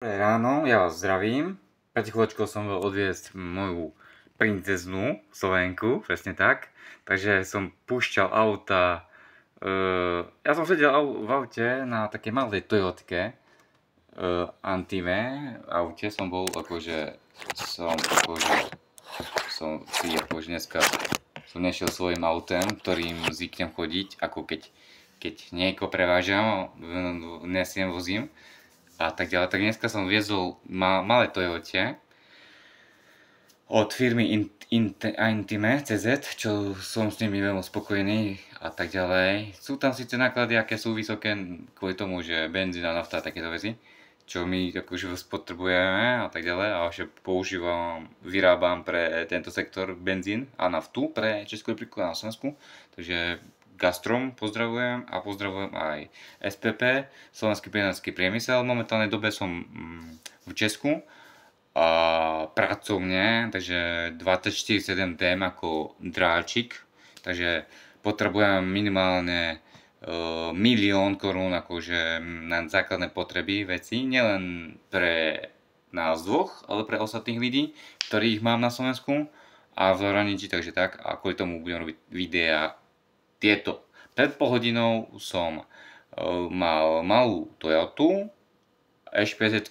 Dobré ráno, ja vás zdravím. Pred chvíľočkou som bol odviesť moju princeznú Slovenku, presne tak. Takže som púšťal auta. Ja som sedel v aute na takej malej Toyotke Antime aute som bol som si dneska som nešiel svojim autem, ktorým zvyknem chodiť, ako keď niekoho prevážam, nesiem, vozím a tak ďalej. Tak dneska som viezol malé Toyote od firmy Intime CZ, čo som s nimi veľmi spokojný a tak ďalej. Sú tam síce náklady, aké sú vysoké, kvôli tomu, že benzín a nafta a takéto veci, čo my akože spotrebujeme a tak ďalej, a že vyrábam pre tento sektor benzín a naftu pre Českú republiku a na Slovensku. Takže Gazprom pozdravujem a pozdravujem aj SPP, Slovenský plynársky priemysel. V momentálnej dobe som v Česku a pracovne, takže 24/7 DM ako dráčik, takže potrebujem minimálne 1 000 000 korún akože na základné potreby veci, nielen pre nás dvoch, ale pre ostatných ľudí, ktorých mám na Slovensku a v zahraničí, takže tak, a kvôli tomu budem robiť videá tieto. Pred pol hodinou som mal malú Toyotu, Š50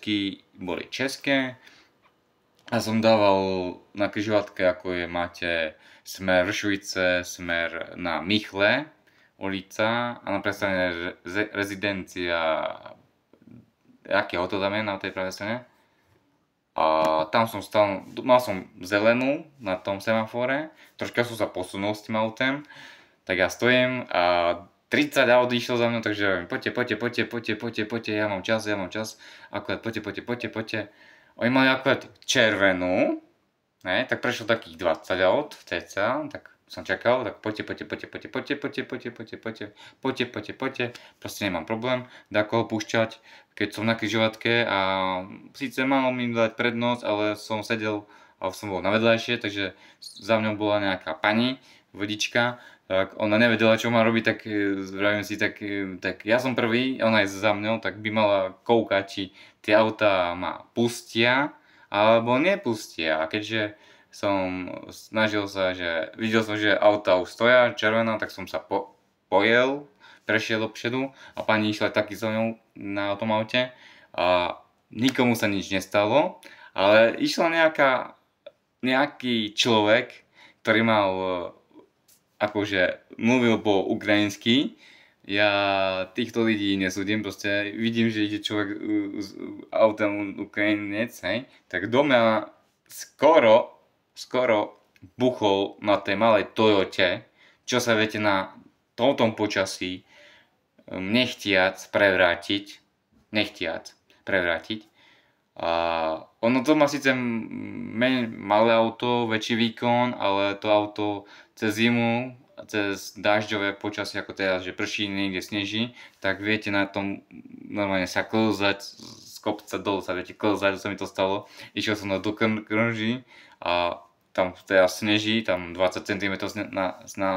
boli české a som dával na križovatke, ako máte smer Vršovice, smer na Michle, ulica a na pravej strane rezidencia, aký hotel tam je na tej pravej strane. A tam som stal, mal som zelenú na tom semafore, troška som sa posunul s tým autem, tak ja stojím a 30 aut išlo za mnou, takže poďte, ja mám čas, akurát poďte. Oni mali akurát červenú, ne, tak prešlo takých 20 aut cca, tak som čakal, tak poďte, proste nemám problém, dá koho púšťať, keď som na križovatke a síce malo mi dať prednosť, ale som sedel a som bol na vedľajšie, takže za mňou bola nejaká pani, vodička, tak ona nevedela, čo má robiť, tak vravím si, tak ja som prvý, ona je za mňou, tak by mala koukať, či tie autá ma pustia, alebo nepustia. A keďže som snažil sa, že videl som, že autá už stoja, červená, tak som sa pojel, prešiel dopředu a pani išla taky za mňou na tom aute a nikomu sa nič nestalo, ale išla nejaký človek, ktorý mal akože mluvil po ukrajinsky. Ja týchto ľudí nesúdim, proste vidím, že ide človek s autom Ukrajinec, hej, tak do mňa skoro buchol na tej malej Toyote, čo sa viete na tomto počasí nechtiac prevrátiť. A ono to má síce malé auto, väčší výkon, ale to auto cez zimu, cez dažďové počasie ako teraz, že prší, niekde sneží, tak viete na tom normálne sa klzať, z kopca dolu sa viete klzať, to sa mi to stalo. Išiel som do Krnží a tam teraz sneží, tam 20 cm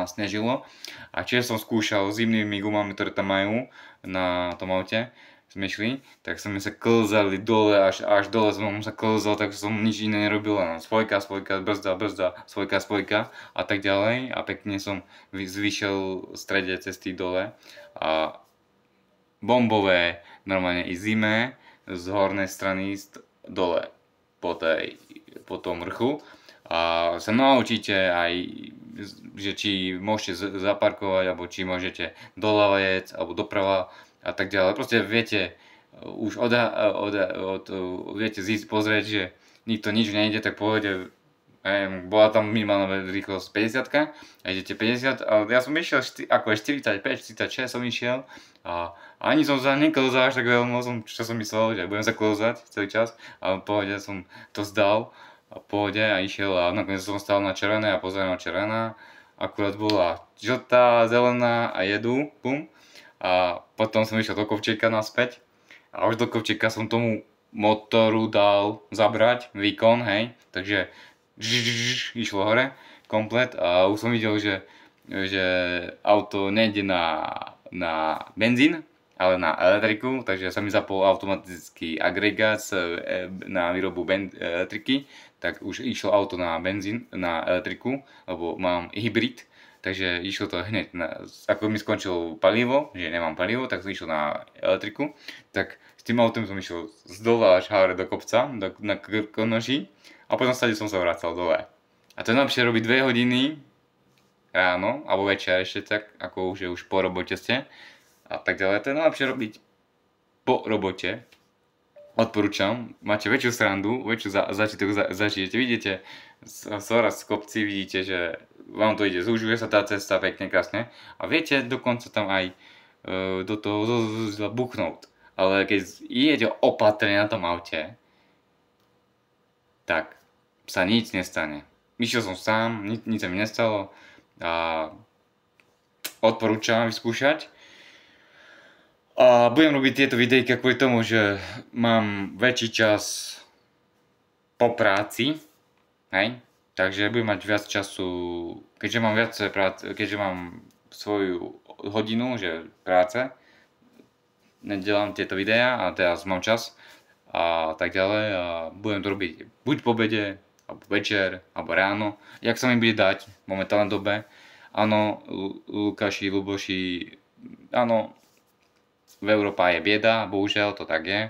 snežilo. A čiže som skúšal zimnými gumami, ktoré tam majú na tom aute, sme šli, tak sme sa klzali dole, až dole som sa klzal, tak som nič iné nerobil, len spojka, brzda, spojka a tak ďalej. A pekne som zvyšiel v strede cesty dole a bombové, normálne i zime, z hornej strany dole po tom vrchu. A sa naučíte aj, že či môžete zaparkovať, alebo či môžete doľava jesť, alebo doprava a tak ďalej. Proste viete už viete zísť pozrieť, že nikto nič nejde, tak povede, bola tam minimálna rýchlosť 50 a idete 50, ale ja som išiel ako 45-46 som išiel a ani som sa neklzal až tak veľmi, čo som myslel, že budem sa klzať celý čas, ale v pohode som to zdal a v pohode a išiel a nakoniec som stál na červené a pozerám na červená, akurát bola žltá, zelená a jedu, pum. A potom som išiel do kovčíka naspäť a už do kovčíka som tomu motoru dal zabrať výkon, hej, takže išlo hore komplet a už som videl, že auto nejde na benzín, ale na elektriku, takže sa mi zapol automatický agregát na výrobu elektriky, tak už išlo auto na benzín, na elektriku, lebo mám hybrid, takže išlo to hneď, ako mi skončilo palivo, že nemám palivo, tak som išiel na elektriku, tak s tým autom som išiel z dola až hore do kopca, na Krkonoši a potom som sa vracal dole. A to je najlepšie robiť 2 hodiny ráno, alebo večer ešte tak, ako už po robote ste a tak ďalej. To je najlepšie robiť po robote. Odporúčam, máte väčšiu srandu, väčšiu zážitok zažijete, vidíte z kopci, vidíte, že vám to ide, zúžuje sa tá cesta pekne, krásne a viete dokonca tam aj do toho buchnúť. Ale keď idete opatrne na tom aute, tak sa nič nestane. Išiel som sám, nič sa mi nestalo a odporúčam vyskúšať. A budem robiť tieto videjka kvôli tomu, že mám väčší čas po práci, hej? Takže budem mať viac času, keďže mám keďže mám svoju hodinu, že práce, nedelám tieto videá a teraz mám čas a tak ďalej a budem to robiť buď po obede, alebo večer, alebo ráno, jak sa mi bude dať v momentálnej dobe. Áno, Lukáši, Luboši, áno, v Európe je bieda, bohužiaľ to tak je.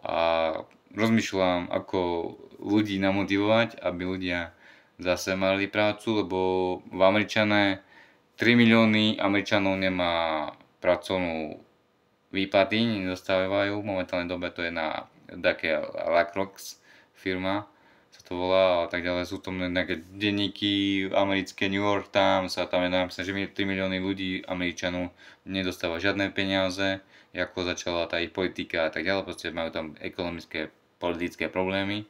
A rozmýšľam, ako ľudí namotivovať, aby ľudia zase mali prácu, lebo v Američané 3 milióny Američanov nemá pracovnú výplaty, nedostávajú. V momentálnej dobe to je na také Lacroix firma, sa to volá a tak ďalej. Sú tam nejaké denníky americké, New York Times a tam je napísané, že 3 milióny ľudí Američanov nedostáva žiadne peniaze, ako začala tá ich politika a tak ďalej, proste majú tam ekonomické, politické problémy,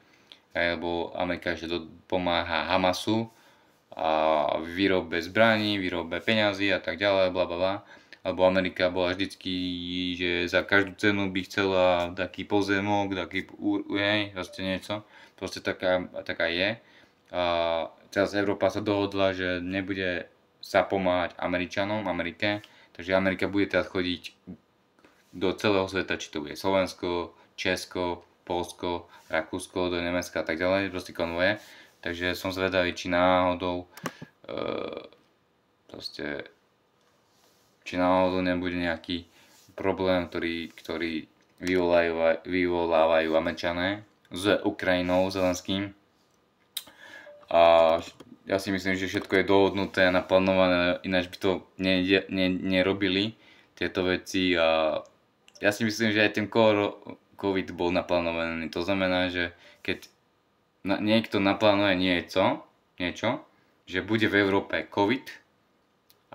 lebo Amerika ešte pomáha Hamasu a výrobe zbraní, výrobe peňazí a tak ďalej, blablabla. Alebo Amerika bola vždycky, že za každú cenu by chcela taký pozemok, taký proste niečo, proste taká je. A teraz Európa sa dohodla, že nebude sa pomáhať Američanom, Amerike, takže Amerika bude teraz chodiť do celého sveta, či to bude Slovensko, Česko, Poľsko, Rakúsko, do Nemecka a tak ďalej, proste konvoje. Takže som zvedavý, či náhodou či náhodou nebude nejaký problém, ktorý vyvolávajú Američané s Ukrajinou, Zelenským. A ja si myslím, že všetko je dohodnuté a naplánované, ináč by to nerobili tieto veci a ja si myslím, že aj ten COVID bol naplánovaný. To znamená, že keď niekto naplánuje niečo, že bude v Európe COVID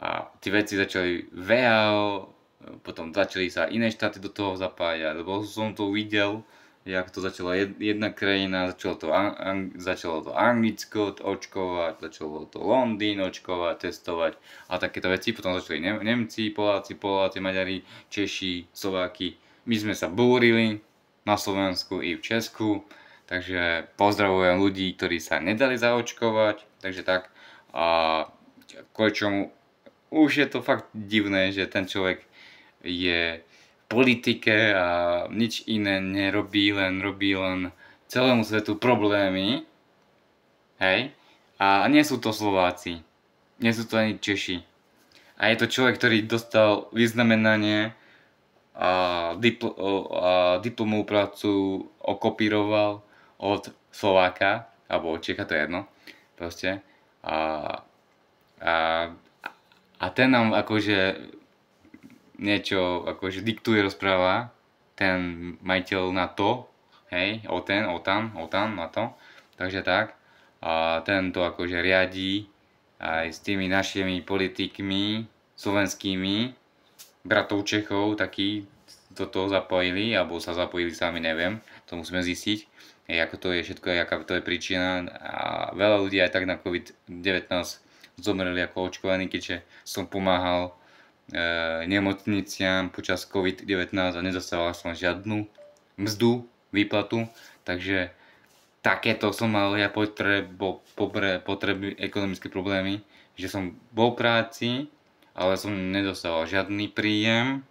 a tie veci začali WHO, potom začali sa iné štáty do toho zapájať, lebo som to videl, jak to začala jedna krajina, začalo to Anglicko očkovať, začalo to Londýn očkovať, testovať a takéto veci. Potom začali Nemci, Poláci, Maďari, Češi, Slováky. My sme sa búrili na Slovensku i v Česku, takže pozdravujem ľudí, ktorí sa nedali zaočkovať, takže tak. A kvôli čomu už je to fakt divné, že ten človek je politike a nič iné nerobí, robí len celému svetu problémy, hej, a nie sú to Slováci, nie sú to ani Češi. A je to človek, ktorý dostal vyznamenanie a diplomovú prácu okopíroval od Slováka, alebo od Čecha, to je jedno, proste. A ten nám akože niečo akože diktuje, rozpráva ten majiteľ na to, hej, OTAN, na to, takže tak. A ten to akože riadí aj s tými našimi politikmi slovenskými, bratov Čechov, takí do toho zapojili, alebo sa zapojili sami, neviem, to musíme zistiť, ako to je všetko, aká to je príčina a veľa ľudí aj tak na COVID-19 zomreli ako očkovaní, keďže som pomáhal nemocniciam počas COVID-19 a nedostával som žiadnu mzdu, výplatu, takže takéto som mal ja potreby, ekonomické problémy, že som bol v práci, ale som nedostával žiadny príjem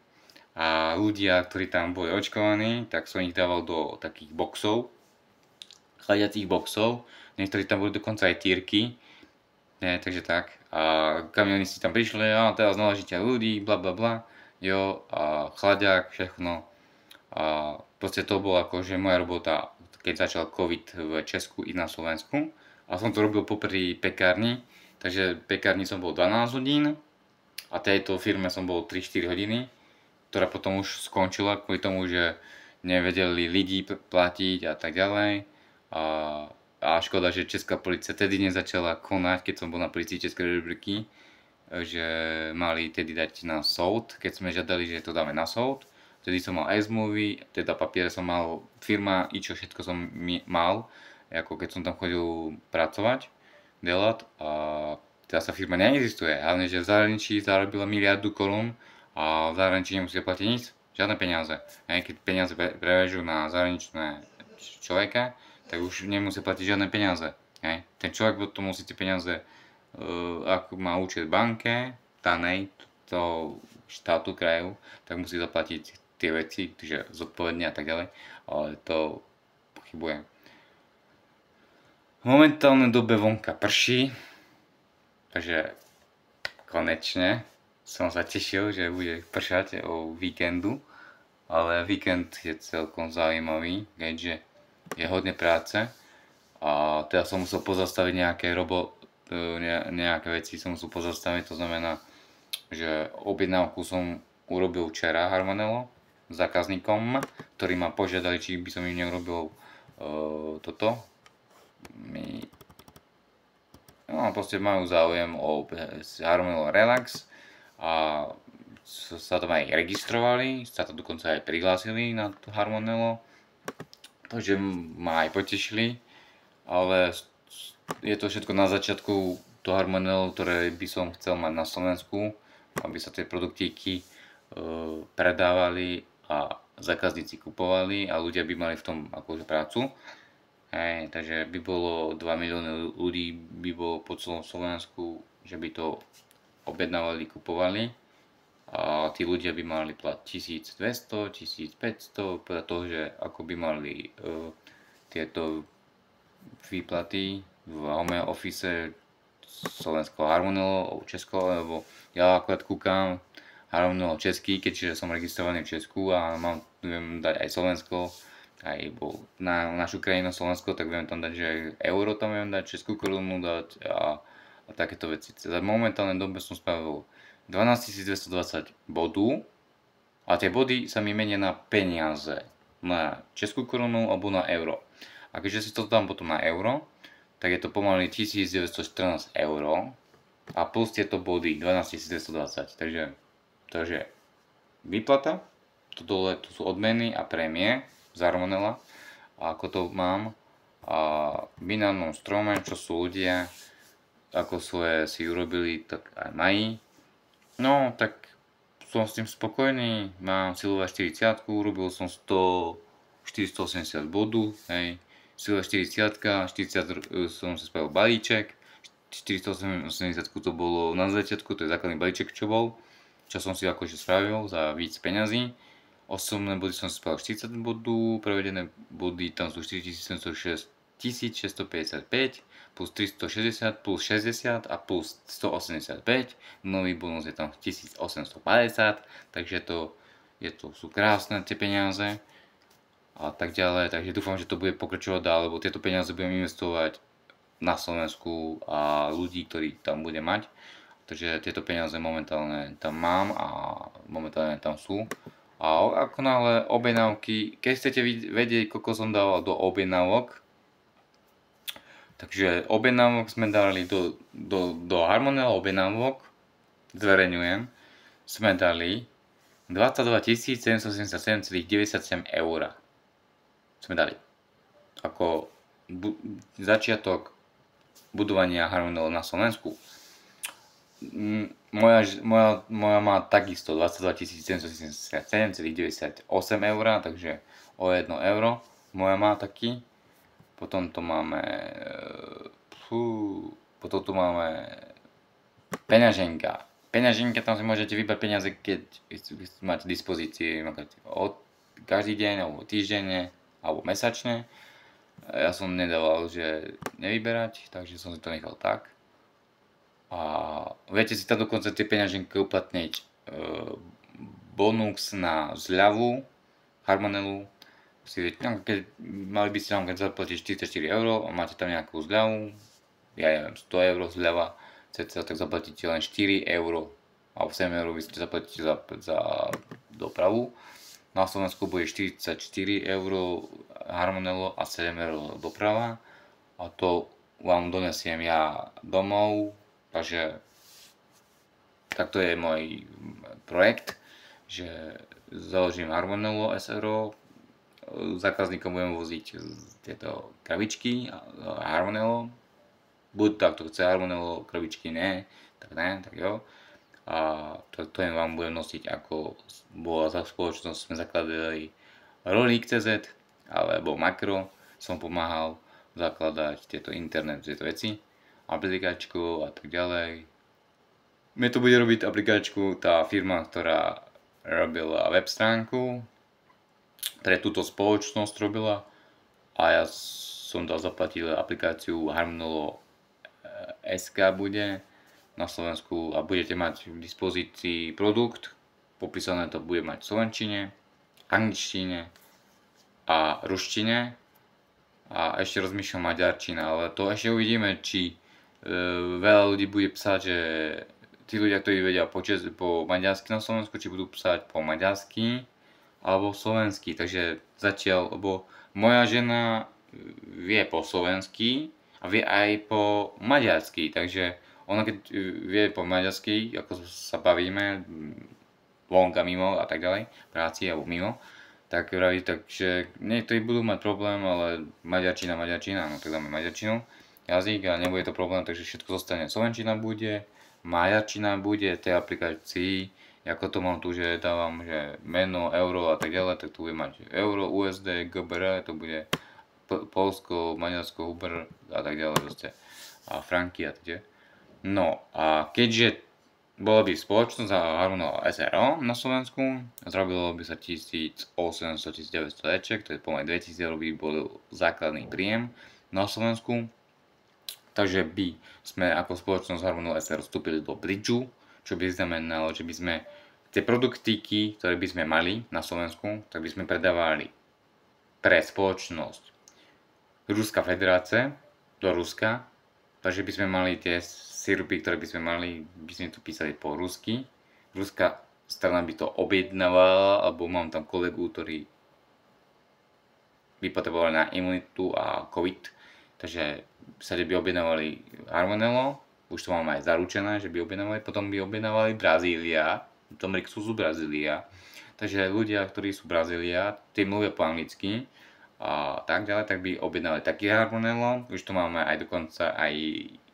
a ľudia, ktorí tam boli očkovaní, tak som ich dával do takých boxov, chladiacich boxov, niektorí tam boli dokonca aj tírky, takže tak. A kamionisti tam prišli, a teraz naložíte ľudí, bla bla bla, jo, a chladiak, všechno. A proste to bola akože moja robota, keď začal COVID v Česku i na Slovensku. A som to robil popri pekárni, takže v pekárni som bol 12 hodín a tejto firme som bol 3-4 hodiny, ktorá potom už skončila kvôli tomu, že nevedeli ľudí platiť a tak ďalej. A škoda, že Česká polícia tedy nezačala konať, keď som bol na polícii Českej republiky, že mali tedy dať na súd, keď sme žiadali, že to dáme na súd. Vtedy som mal aj zmluvy, teda papiere som mal, firma, i čo všetko som mal, ako keď som tam chodil pracovať, delať, a teraz sa firma neexistuje, hlavne, že v zahraničí zarobila miliardu korún a v zahraničí nemusia platiť nič, žiadne peniaze. Keď peniaze prevežú na zahraničné človeka, tak už nemusia platiť žiadne peniaze. Ten človek potom musí tie peniaze, ako má účet v banke, danej toho štátu, kraju, tak musí zaplatiť tie veci, že zodpovedne a tak ďalej, ale to pochybujem. V momentálnej dobe vonka prší, takže konečne som sa tešil, že bude pršať o víkendu, ale víkend je celkom zaujímavý, keďže je hodne práce a teraz som musel pozastaviť nejaké veci som musel pozastaviť, to znamená, že objednávku som urobil včera Harmonello zákazníkom, ktorí ma požiadali, či by som im neurobil toto. Proste majú záujem o Harmonello Relax a sa tam aj registrovali, sa tam dokonca aj prihlásili na to Harmonello, takže ma aj potešili, ale je to všetko na začiatku to Harmonello, ktoré by som chcel mať na Slovensku, aby sa tie produktíky predávali a zákazníci kupovali a ľudia by mali v tom akože prácu. Takže by bolo 2 milióny ľudí by bolo po celom Slovensku, že by to objednávali, kupovali a tí ľudia by mali plat 1200, 1500 podľa toho, že ako by mali tieto výplaty v home office slovenského Harmonello, českého, lebo ja akorát kúkam Harmonello český, keďže som registrovaný v Česku a viem dať aj Slovensko, aj na našu krajinu Slovensko, tak viem tam dať, že aj euro tam viem dať, českú korunu dať a takéto veci. Za momentálnej dobe som spravil 12 220 bodů a tie body sa mi menia na peniaze, na českú korunu alebo na euro. A keďže si to dám potom na euro, tak je to pomaly 1914 euro a plus tieto body 12 220. Takže výplata, to dole to sú odmeny a prémie z Harmonella a ako to mám a v binárnom strome, čo sú ľudia, ako svoje si urobili, tak aj mají. No, tak som s tým spokojný, mám silové 40, urobil som 480 bodu, hej. Silové 40, 40 som si spravil balíček, 480 to bolo na začiatku, to je základný balíček, čo bol, čo som si akože spravil za víc peňazí. Osobné body som si spravil 40 bodů, prevedené body tam sú 4655 plus 360 plus 60 a plus 185, nový bonus je tam 1850, takže to sú krásne tie peniaze a tak ďalej, takže dúfam, že to bude pokračovať ďalej, lebo tieto peniaze budem investovať na Slovensku a ľudí, ktorí tam bude mať, takže tieto peniaze momentálne tam mám a momentálne tam sú. A ako náhle objednávky, keď chcete vedieť, koľko som dával do objednávok, takže objednávok sme dali do Harmonello objednávok, zverejňujem, sme dali 22 777,97 eur. Sme dali. Ako začiatok budovania Harmonello na Slovensku. Moja má takisto 22 777,98 eur, takže o 1 euro. Moja má taký. Potom tu máme peňaženka peňaženke, tam si môžete vybrať peniaze, keď máte v dispozícii každý deň, alebo týždenne, alebo mesačne. Ja som nedával, že nevyberať, takže som si to nechal tak. A viete si tam dokonca tie peňaženky uplatniť bonus na zľavu, Harmonelu. Keď mali by ste tam zaplatiť 44 € a máte tam nejakú zľavu, ja neviem, 100 € zľava, tak zaplatíte len 4 € alebo 7 € by ste zaplatíte za dopravu. Na Slovensku bude 44 € Harmonelo a 7 € doprava a to vám donesiem ja domov, takže takto je môj projekt, že založím Harmonelo SRO, zákazníkom budem voziť tieto krabičky Harmonelo, buď takto chce Harmonelo, krabičky ne, tak jo. A to im vám budem nosiť, ako bola za spoločnosť, sme zakladali Rolík.cz alebo Makro, som pomáhal zakladať tieto internet, tieto veci, aplikačku a tak ďalej. Mne to bude robiť aplikačku tá firma, ktorá robila web stránku, pre túto spoločnosť robila a ja som dal zaplatiť aplikáciu Harmonelo SK bude na Slovensku a budete mať v dispozícii produkt, popísané to bude mať v slovenčine, angličtine a ruštine a ešte rozmýšľam maďarčina, ale to ešte uvidíme, či veľa ľudí bude psať, že tí ľudia, ktorí vedia po maďarsky na Slovensku, či budú psať po maďarsky alebo slovensky, takže zatiaľ, lebo moja žena vie po slovensky a vie aj po maďarsky, takže ona keď vie po maďarsky, ako sa bavíme, vonka mimo a tak ďalej, práci alebo mimo, tak vraví, takže niektorí budú mať problém, ale maďarčina, no tak dáme maďarčinu, jazyk a nebude to problém, takže všetko zostane. Slovenčina bude, maďarčina bude tej aplikácii, ako to mám tu, že dávam, že meno, euro a tak ďalej, tak tu bude mať euro, USD, GBR, to bude Polsko, Maďarsko, Uber a tak ďalej proste. A franky a tak ďalej. No a keďže bola by spoločnosť a Harmonelo SRO na Slovensku, zrobilo by sa 1800-1900 eček, to je pomaly 2000 € by bol základný príjem na Slovensku. Takže by sme ako spoločnosť Harmonelo SRO vstúpili do bridžu, čo by znamenalo, že by sme tie produktíky, ktoré by sme mali na Slovensku, tak by sme predávali pre spoločnosť Ruská federácia do Ruska, takže by sme mali tie sirupy, ktoré by sme mali, by sme to písali po rusky. Ruská strana by to objednávala, alebo mám tam kolegu, ktorý by potrebovali na imunitu a COVID, takže sa by objednávali Harmonelo, už to máme aj zaručené, že by objednávali, potom by objednávali Brazília, tom Rixu sú Brazília, takže ľudia, ktorí sú Brazília, tí mluvia po anglicky a tak ďalej, tak by objednávali taký Harmonelo, už to máme aj dokonca, aj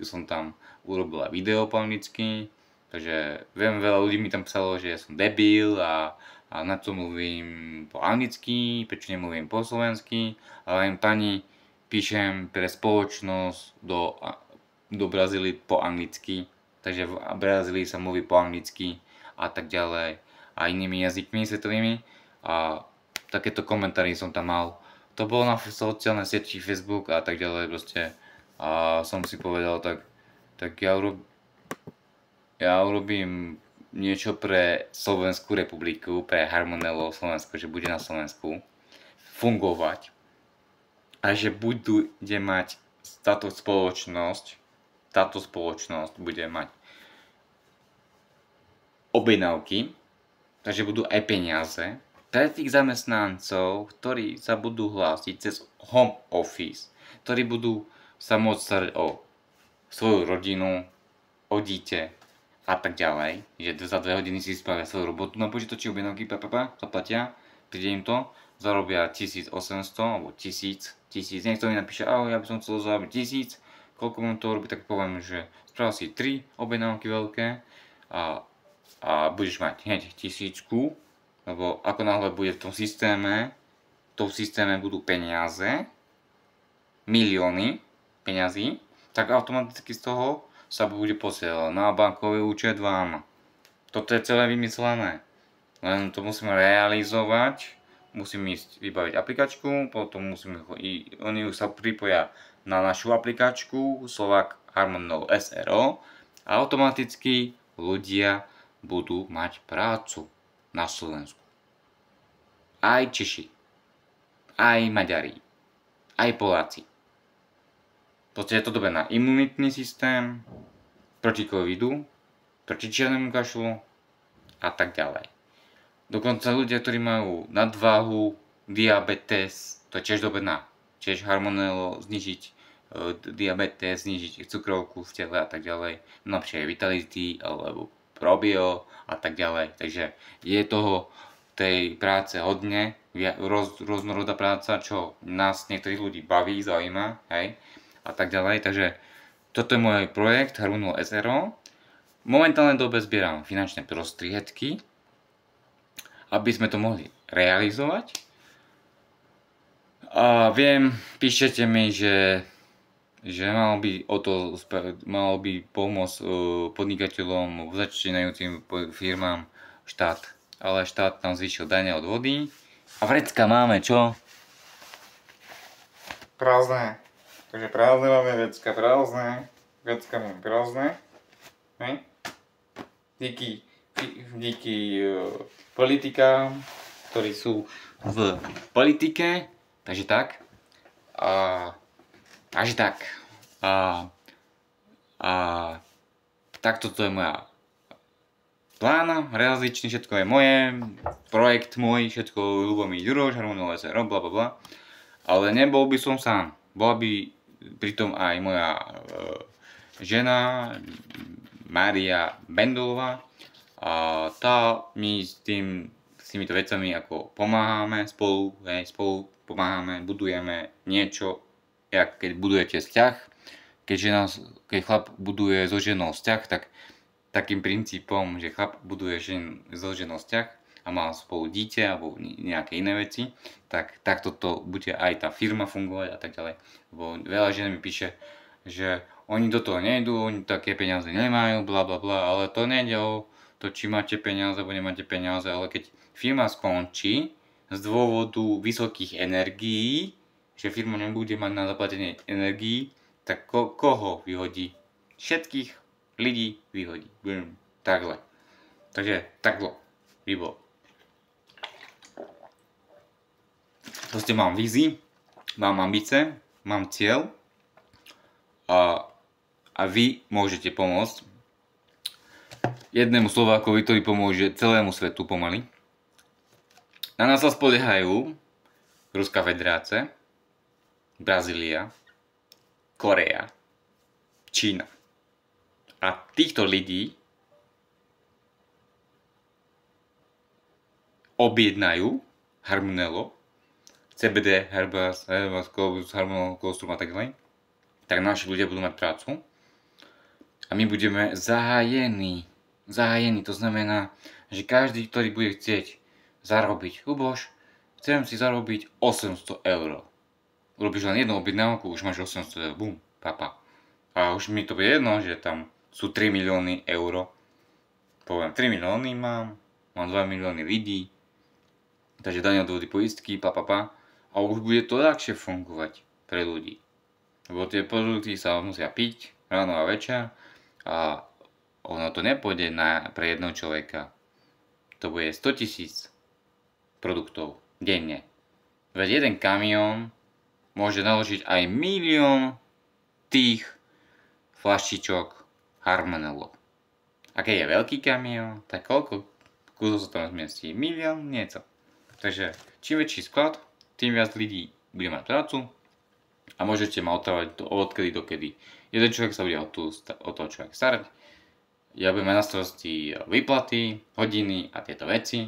som tam urobil video po anglicky, takže viem, veľa ľudí mi tam psalo, že ja som debil a na to mluvím po anglicky, prečo nemluvím po slovensky, ale len pani píšem pre spoločnosť do Brazílie po anglicky, takže v Brazílii sa mluví po anglicky a tak ďalej a inými jazykmi svetovými a takéto komentáry som tam mal. To bolo na sociálnej sieti Facebook a tak ďalej proste a som si povedal, tak ja urobím niečo pre Slovenskú republiku, pre Harmonelo Slovensko, že bude na Slovensku fungovať a že bude mať táto spoločnosť bude mať objednávky, takže budú aj peniaze pre tých zamestnancov, ktorí sa budú hlásiť cez home office, ktorí budú sa môcť starať o svoju rodinu, o dieťa a tak ďalej, že za 2 hodiny si spravia svoju robotu na počítači, objednávky, zaplatia, príde im to, zarobia 1800 alebo 1000, niekto mi napíše, ja by som chcel zarobiť 1000, koľko mám to robiť, tak poviem, že spravil si 3 objednávky veľké a budeš mať hneď 1000, lebo ako náhle bude v tom systéme budú peniaze, milióny peňazí, tak automaticky z toho sa bude posielať na bankový účet vám Toto je celé vymyslené. Len to musíme realizovať. Musím ísť vybaviť aplikačku, potom oni už sa pripoja na našu aplikačku Slovak Harmonel SRO a automaticky ľudia budú mať prácu na Slovensku. Aj Češi, aj Maďari, aj Poláci. Proste je to dobré na imunitný systém, proti covidu, proti čiernemu kašlu a tak ďalej. Dokonca ľudia, ktorí majú nadváhu, diabetes, to je tiež dobre na tiež Harmonello, znižiť diabetes, znižiť cukrovku v tele a tak ďalej, napríklad Vitality alebo Probio a tak ďalej. Takže je toho tej práce hodne, rôznorodá práca, čo nás niektorých ľudí baví, zaujíma, hej, a tak ďalej. Takže toto je môj projekt Harmonello SRO. V momentálnej dobe zbieram finančné prostriedky, aby sme to mohli realizovať. A viem, píšete mi, že malo by pomôcť podnikateľom, začínajúcim firmám štát. Ale štát nám zvýšil dane od vody. A vrecka máme čo? Prázdne. Takže prázdne máme vrecka, prázdne. Vrecka máme prázdne. Hej? Díky politikám, ktorí sú v politike, takže tak. Tak toto je moja plán, realizačný, všetko je moje, projekt môj, všetko Ľubomír Ďuroš, Harmonello SRO, blablabla. Ale nebol by som sám, bola by pritom aj moja žena Mária Bendolová. A tá my s týmito vecami ako pomáhame spolu pomáhame, budujeme niečo, jak keď budujete vzťah. Keď chlap buduje so ženou vzťah, tak takým princípom, že chlap buduje so ženou vzťah a má spolu dieťa alebo nejaké iné veci, tak takto to bude aj tá firma fungovať a tak ďalej. Bo veľa žien mi píše, že oni do toho nejdú, oni také peniaze nemajú, bla bla bla, ale to nejde o to, či máte peniaze alebo nemáte peniaze, ale keď firma skončí z dôvodu vysokých energií, že firma nebude mať na zaplatenie energií, tak koho vyhodí? Všetkých ľudí vyhodí. Takhle. Takže takto by bolo. Proste mám vízy, mám ambice, mám cieľ a vy môžete pomôcť jednému Slovákovi, ktorý pomôže celému svetu pomaly. Na nás sa spoliehajú Ruská federácia, Brazília, Korea, Čína. A týchto ľudí objednajú Harmonello, CBD, Herbas, Harmonello, Colostrum a tak ďalej. Tak naši ľudia budú mať prácu a my budeme zahájení, to znamená, že každý, ktorý bude chcieť zarobiť, Luboš, chcem si zarobiť 800 €. Urobíš len jednu objednávku, už máš 800 €, bum, papa. A už mi to bude jedno, že tam sú 3 milióny €. Poviem, 3 milióny mám 2 milióny ľudí, takže daň od vody, poistky, papapa. A už bude to ľahšie fungovať pre ľudí. Lebo tie produkty sa musia piť ráno a večer a ono to nepôjde pre jedného človeka. To bude 100 000 produktov denne. Veď jeden kamión môže naložiť aj 1 000 000 tých flaštičok Harmonello. A keď je veľký kamión, tak koľko kusov sa tam zmestí? 1 000 000? Nieco. Takže čím väčší sklad, tým viac ľudí bude mať prácu a môžete ma otrávať odkedy dokedy. Jeden človek sa bude o toho človek starať. Ja budem mať na starosti výplaty, hodiny a tieto veci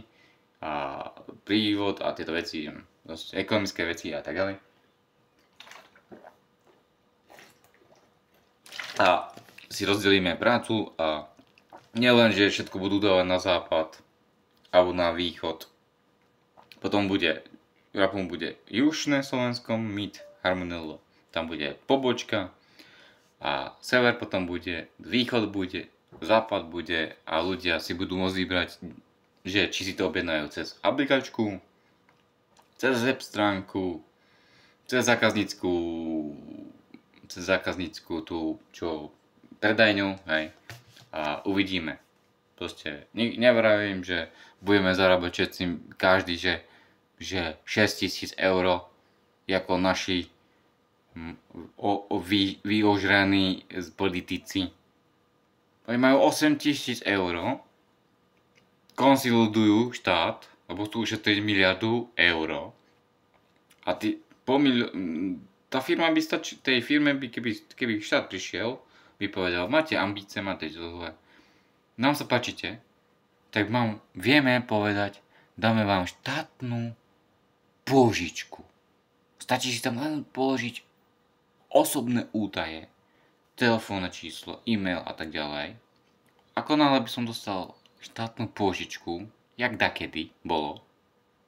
a prívod a tieto veci, ekonomické veci a tak ďalej. A si rozdelíme prácu a nielen, že všetko budú dávať na západ alebo na východ. Potom bude južné Slovensko, MIT, Harmonello. Tam bude pobočka a sever potom bude, východ bude západ bude a ľudia si budú môcť vybrať, že či si to objednajú cez aplikačku, cez web stránku, cez zákaznícku tú, čo predajňu, hej, a uvidíme. Proste nevravím, že budeme zarábať všetci, každý, že 6 000 eur ako naši vyožraní politici. Oni majú 8 000 eur, konsolidujú štát, lebo tu ušetriť miliardu eur. A tá firma by tej firme by, keby štát prišiel, by povedal, máte ambície, máte to, nám sa páčite, tak vieme povedať, dáme vám štátnu pôžičku. Stačí si tam len položiť osobné údaje, telefónne číslo, e-mail a tak ďalej. Ako náhle by som dostal štátnu pôžičku, jak dakedy bolo,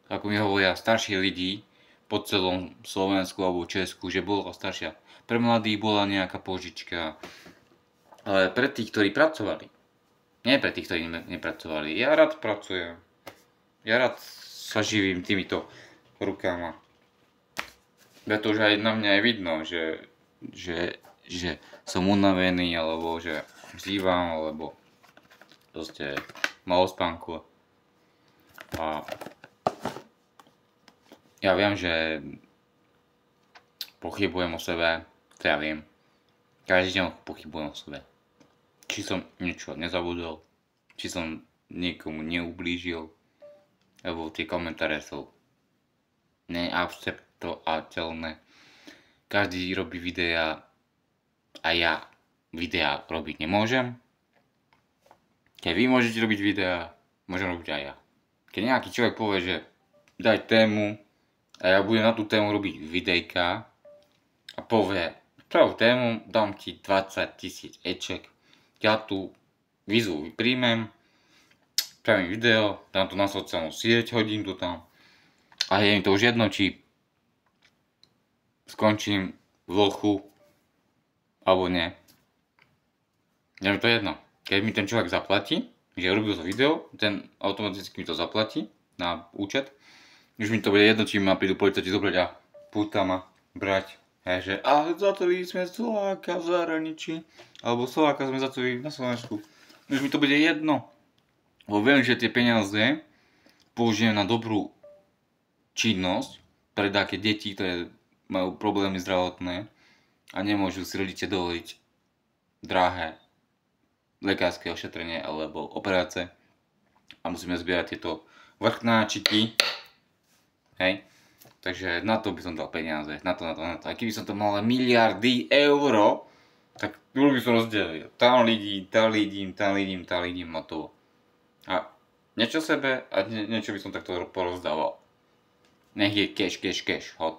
ako mi hovoria starší ľudí po celom Slovensku alebo Česku, že bola staršia. Pre mladých bola nejaká pôžička, ale pre tých, ktorí pracovali, nie pre tých, ktorí nepracovali. Ja rád pracujem. Ja rád sa živím týmito rukama. Pretože aj na mňa je vidno, že som unavený, alebo že vzývam, alebo proste malo spánku. A ja viem, že pochybujem o sebe, to ja viem. Každý deň pochybujem o sebe. Či som niečo nezabudol, či som niekomu neublížil, lebo tie komentáre sú neakceptovateľné. Každý robí videa a ja videa robiť nemôžem. Keď vy môžete robiť videa, môžem robiť aj ja. Keď nejaký človek povie, že daj tému a ja budem na tú tému robiť videjka a povie, pravú tému, dám ti 20 000 eček, ja tú výzvu príjmem, spravím video, dám to na sociálnu sieť, hodím to tam a je mi to už jedno, či skončím v lochu alebo nie. Je mi to jedno. Keď mi ten človek zaplatí, že robil to video, ten automaticky mi to zaplatí na účet. Už mi to bude jedno, či ma prídu policajti zobrať a púta ma brať. Že zatovili sme Slováka v zahraničí, alebo Slováka sme zatovili na Slovensku. Už mi to bude jedno. Lebo viem, že tie peniaze použijem na dobrú činnosť pre také deti, ktoré majú problémy zdravotné a nemôžu si rodiče dovoliť drahé lekárske ošetrenie alebo operácie a musíme zbierať tieto vrchnáčiky. Hej. Takže na to by som dal peniaze, na to. A keby som to mal miliardy eur, tak by som rozdelil. Tam lidím a to. A niečo sebe a niečo by som takto porozdával. Nech je cash, hotovo.